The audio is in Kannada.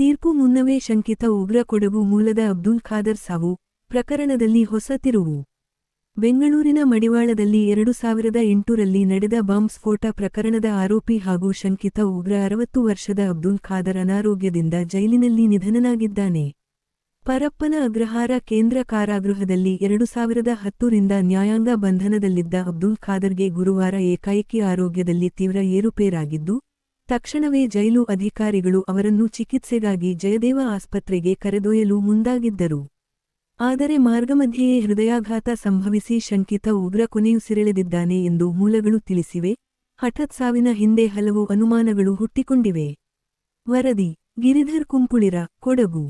ತೀರ್ಪು ಮುನ್ನವೇ ಶಂಕಿತ ಉಗ್ರ ಕೊಡಗು ಮೂಲದ ಅಬ್ದುಲ್ ಖಾದರ್ ಸಾವು ಪ್ರಕರಣದಲ್ಲಿ ಹೊಸ ತಿರುವು. ಬೆಂಗಳೂರಿನ ಮಡಿವಾಳದಲ್ಲಿ 2008ರಲ್ಲಿ ನಡೆದ ಬಾಂಬ್ ಸ್ಫೋಟ ಪ್ರಕರಣದ ಆರೋಪಿ ಹಾಗೂ ಶಂಕಿತ ಉಗ್ರ 60 ವರ್ಷದ ಅಬ್ದುಲ್ ಖಾದರ್ ಅನಾರೋಗ್ಯದಿಂದ ಜೈಲಿನಲ್ಲಿ ನಿಧನನಾಗಿದ್ದಾನೆ. ಪರಪ್ಪನ ಅಗ್ರಹಾರ ಕೇಂದ್ರ ಕಾರಾಗೃಹದಲ್ಲಿ 2010ರಿಂದ ನ್ಯಾಯಾಂಗ ಬಂಧನದಲ್ಲಿದ್ದ ಅಬ್ದುಲ್ ಖಾದರ್ಗೆ ಗುರುವಾರ ಏಕಾಏಕಿ ಆರೋಗ್ಯದಲ್ಲಿ ತೀವ್ರ ಏರುಪೇರಾಗಿದ್ದು, ತಕ್ಷಣವೇ ಜೈಲು ಅಧಿಕಾರಿಗಳು ಅವರನ್ನು ಚಿಕಿತ್ಸೆಗಾಗಿ ಜಯದೇವ ಆಸ್ಪತ್ರೆಗೆ ಕರೆದೊಯ್ಯಲು ಮುಂದಾಗಿದ್ದರು. ಆದರೆ ಮಾರ್ಗಮಧ್ಯೆಯೇ ಹೃದಯಾಘಾತ ಸಂಭವಿಸಿ ಶಂಕಿತ ಉಗ್ರ ಕೊನೆಯುಸಿರೆಳೆದಿದ್ದಾನೆ ಎಂದು ಮೂಲಗಳು ತಿಳಿಸಿವೆ. ಹಠಾತ್ ಸಾವಿನ ಹಿಂದೆ ಹಲವು ಅನುಮಾನಗಳು ಹುಟ್ಟಿಕೊಂಡಿವೆ. ವರದಿ: ಗಿರಿಧರ್ ಕುಂಪುಳಿರ, ಕೊಡಗು.